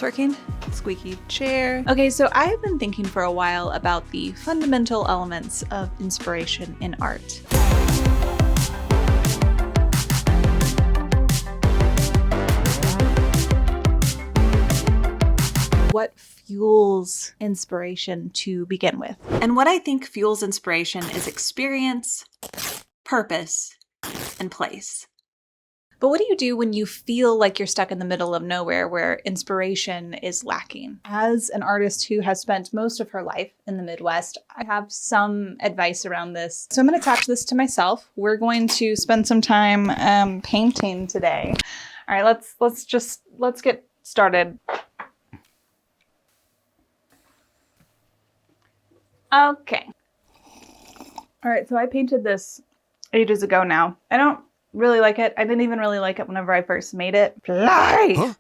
this working? Squeaky chair. Okay, so I've been thinking for a while about the fundamental elements of inspiration in art. What fuels inspiration to begin with? And what I think fuels inspiration is experience, purpose, and place. But what do you do when you feel like you're stuck in the middle of nowhere where inspiration is lacking? As an artist who has spent most of her life in the Midwest, I have some advice around this. So I'm going to attach this to myself. We're going to spend some time painting today. All right, let's get started. Okay. All right, so I painted this ages ago now. I don't really like it. I didn't even really like it whenever I first made it. Fly! Huh?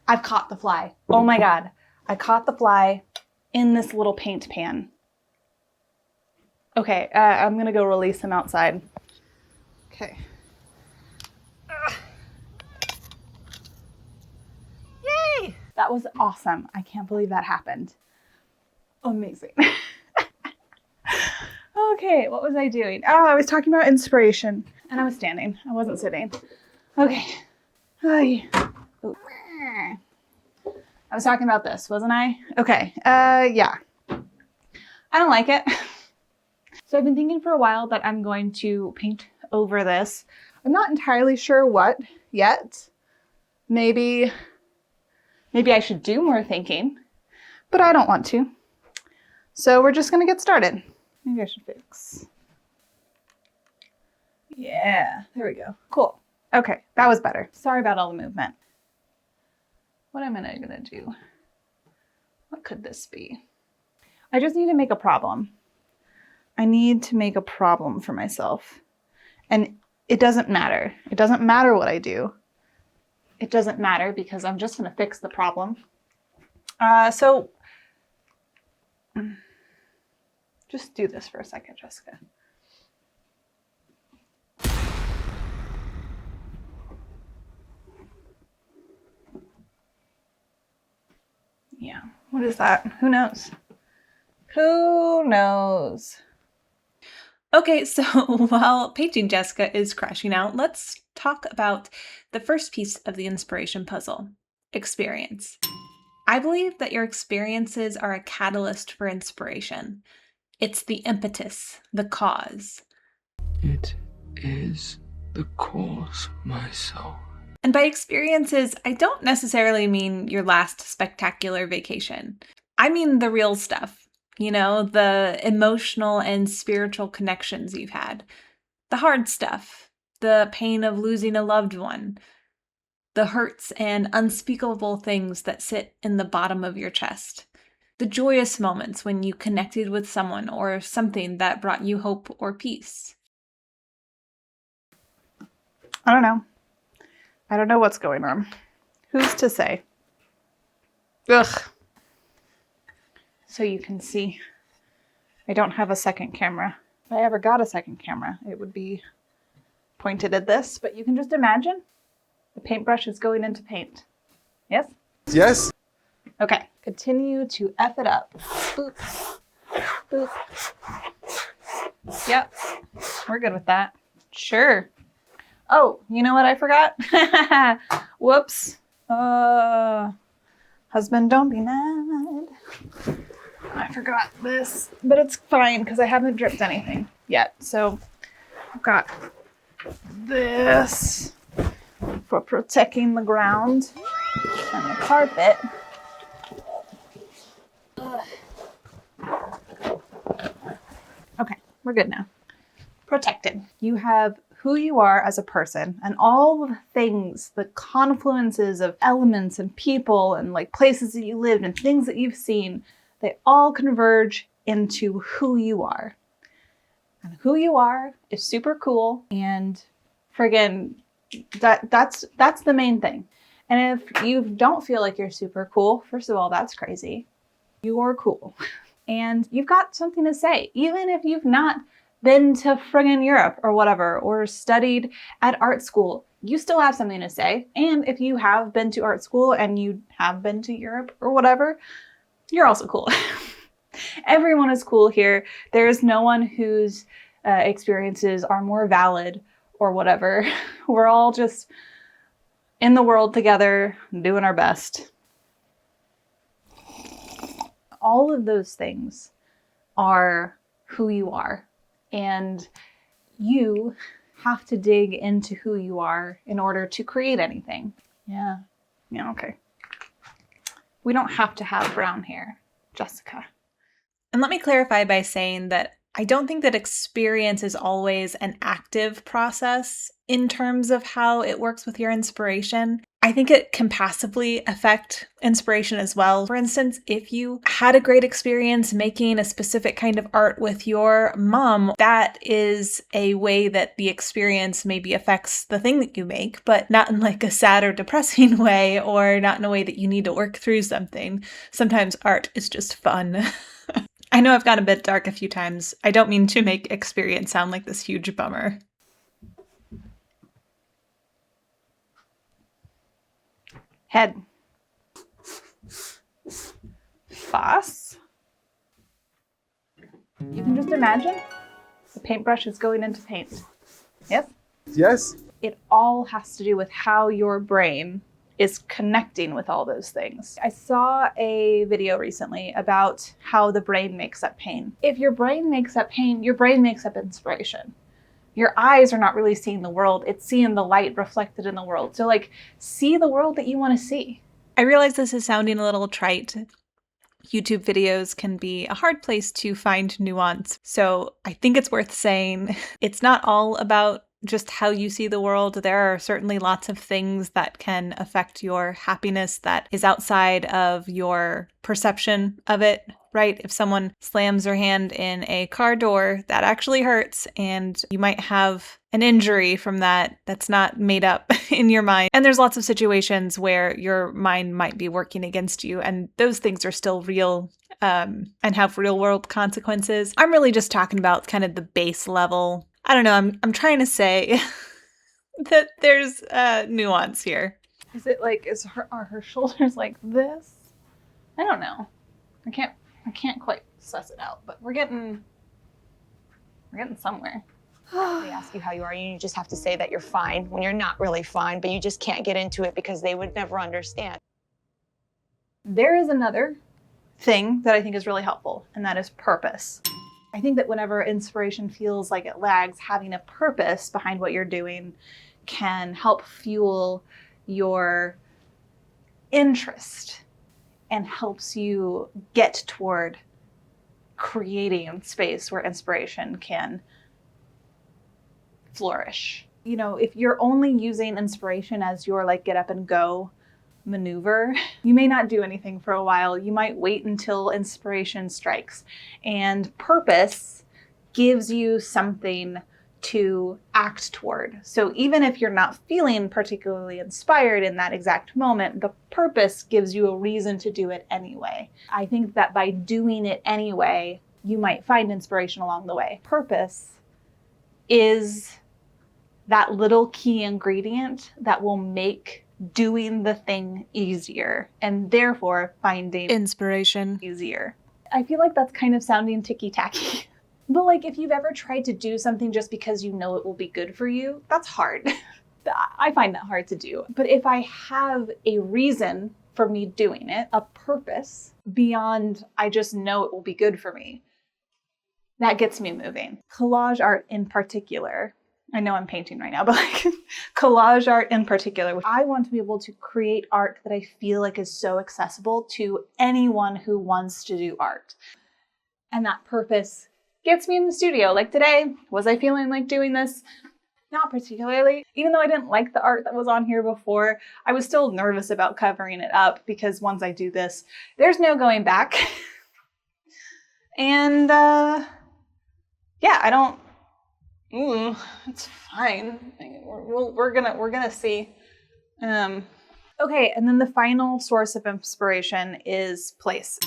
I've caught the fly. Oh my God. I caught the fly in this little paint pan. Okay, I'm gonna go release him outside. Okay. Yay! That was awesome. I can't believe that happened. Amazing. Okay, what was I doing? Oh, I was talking about inspiration. And I was standing. I wasn't sitting. Okay. I was talking about this, wasn't I? Okay. Yeah. I don't like it. So I've been thinking for a while that I'm going to paint over this. I'm not entirely sure what yet. Maybe I should do more thinking, but I don't want to. So we're just gonna get started. Maybe I should fix. Yeah, there we go. Cool. Okay, that was better. Sorry about all the movement. What am I gonna do? What could this be? I just need to make a problem. I need to make a problem for myself. And it doesn't matter. It doesn't matter what I do. It doesn't matter because I'm just gonna fix the problem. So just do this for a second, Jessica. Yeah, what is that? Who knows? Who knows? Okay, so while painting Jessica is crashing out, let's talk about the first piece of the inspiration puzzle, experience. I believe that your experiences are a catalyst for inspiration. It's the impetus, the cause. It is the cause, my soul. And by experiences, I don't necessarily mean your last spectacular vacation. I mean the real stuff, you know, the emotional and spiritual connections you've had, the hard stuff, the pain of losing a loved one, the hurts and unspeakable things that sit in the bottom of your chest. The joyous moments when you connected with someone or something that brought you hope or peace. I don't know. I don't know what's going on. Who's to say? Ugh. So you can see, I don't have a second camera. If I ever got a second camera, it would be pointed at this, but you can just imagine the paintbrush is going into paint. Yes? Yes. Okay, continue to F it up. Boop, boop. Yep, we're good with that. Sure. Oh, you know what I forgot? Whoops. Husband, don't be mad. I forgot this, but it's fine because I haven't dripped anything yet. So I've got this for protecting the ground and the carpet. Okay, we're good now. Protected. You have who you are as a person and all the things, the confluences of elements and people and like places that you lived and things that you've seen, they all converge into who you are. And who you are is super cool, and friggin' that's the main thing. And if you don't feel like you're super cool, first of all, that's crazy. You're cool. And you've got something to say, even if you've not been to friggin' Europe or whatever, or studied at art school. you still have something to say. And if you have been to art school and you have been to Europe or whatever, you're also cool. Everyone is cool here. There is no one whose experiences are more valid or whatever. We're all just in the world together, doing our best. All of those things are who you are. And you have to dig into who you are in order to create anything. Yeah, okay. We don't have to have brown hair, Jessica. And let me clarify by saying that I don't think that experience is always an active process in terms of how it works with your inspiration. I think it can passively affect inspiration as well. For instance, if you had a great experience making a specific kind of art with your mom, that is a way that the experience maybe affects the thing that you make, but not in like a sad or depressing way, or not in a way that you need to work through something. Sometimes art is just fun. I know I've gone a bit dark a few times. I don't mean to make experience sound like this huge bummer. Head. Face. You can just imagine the paintbrush is going into paint. Yes? Yes. It all has to do with how your brain is connecting with all those things. I saw a video recently about how the brain makes up pain. If your brain makes up pain, your brain makes up inspiration. Your eyes are not really seeing the world, it's seeing the light reflected in the world. So like, see the world that you want to see. I realize this is sounding a little trite. YouTube videos can be a hard place to find nuance. So I think it's worth saying it's not all about just how you see the world. There are certainly lots of things that can affect your happiness that is outside of your perception of it, right? If someone slams their hand in a car door, that actually hurts, and you might have an injury from that that's not made up in your mind. And there's lots of situations where your mind might be working against you, and those things are still real and have real world consequences. I'm really just talking about kind of the base level. I don't know, I'm trying to say that there's nuance here. Is it like, are her shoulders like this? I don't know. I can't quite suss it out, but we're getting somewhere. They ask you how you are, and you just have to say that you're fine when you're not really fine, but you just can't get into it because they would never understand. There is another thing that I think is really helpful, and that is purpose. I think that whenever inspiration feels like it lags, having a purpose behind what you're doing can help fuel your interest and helps you get toward creating space where inspiration can flourish. You know, if you're only using inspiration as your like get up and go maneuver, you may not do anything for a while. You might wait until inspiration strikes. And purpose gives you something to act toward. So even if you're not feeling particularly inspired in that exact moment, the purpose gives you a reason to do it anyway. I think that by doing it anyway, you might find inspiration along the way. Purpose is that little key ingredient that will make doing the thing easier, and therefore finding inspiration easier. I feel like that's kind of sounding ticky-tacky. But like, if you've ever tried to do something just because you know it will be good for you, that's hard. I find that hard to do. But if I have a reason for me doing it, a purpose beyond I just know it will be good for me, that gets me moving. Collage art in particular, I know I'm painting right now, but like collage art in particular, I want to be able to create art that I feel like is so accessible to anyone who wants to do art. And that purpose gets me in the studio. Like today, was I feeling like doing this? Not particularly. Even though I didn't like the art that was on here before, I was still nervous about covering it up because once I do this, there's no going back. And yeah, I don't. It's fine. We're gonna see. Okay, and then the final source of inspiration is place.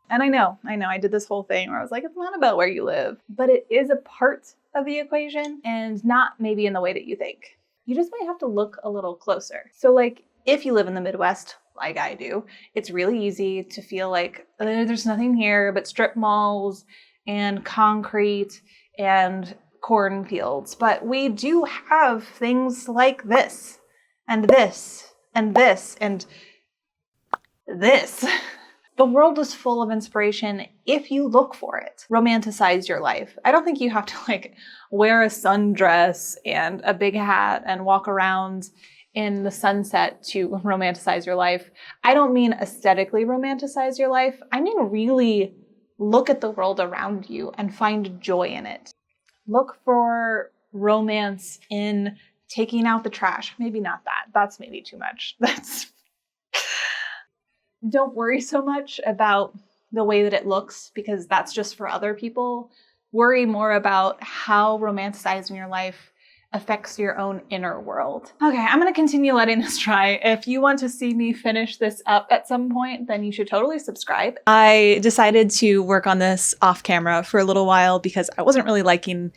And I know, I did this whole thing where I was like, it's not about where you live, but it is a part of the equation and not maybe in the way that you think. you just might have to look a little closer. So like if you live in the Midwest, like I do, it's really easy to feel like there's nothing here but strip malls and concrete and cornfields. But we do have things like this and this and this and this. The world is full of inspiration if you look for it. Romanticize your life. I don't think you have to like wear a sundress and a big hat and walk around in the sunset to romanticize your life. I don't mean aesthetically romanticize your life. I mean really look at the world around you and find joy in it. Look for romance in taking out the trash. Maybe not that. That's maybe too much. Don't worry so much about the way that it looks because that's just for other people. Worry more about how romanticizing your life affects your own inner world. Okay, I'm gonna continue letting this dry. If you want to see me finish this up at some point, then you should totally subscribe. I decided to work on this off camera for a little while because I wasn't really liking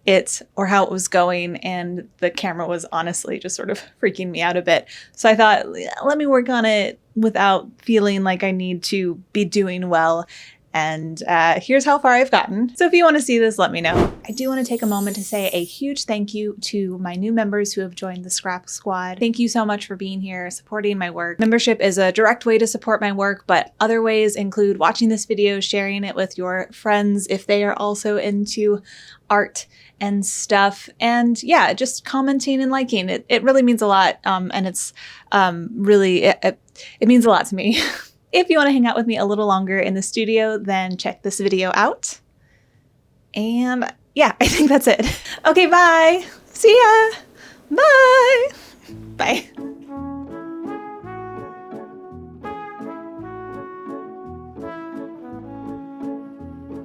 it or how it was going, and the camera was honestly just sort of freaking me out a bit. So I thought, let me work on it without feeling like I need to be doing well. And here's how far I've gotten. So if you want to see this, let me know. I do want to take a moment to say a huge thank you to my new members who have joined the Scrap Squad. Thank you so much for being here, supporting my work. Membership is a direct way to support my work, but other ways include watching this video, sharing it with your friends if they are also into art and stuff, and yeah, just commenting and liking it. It really means a lot, and it's really, it means a lot to me. If you want to hang out with me a little longer in the studio, then check this video out. And yeah, I think that's it. Okay, bye. See ya. Bye. Bye.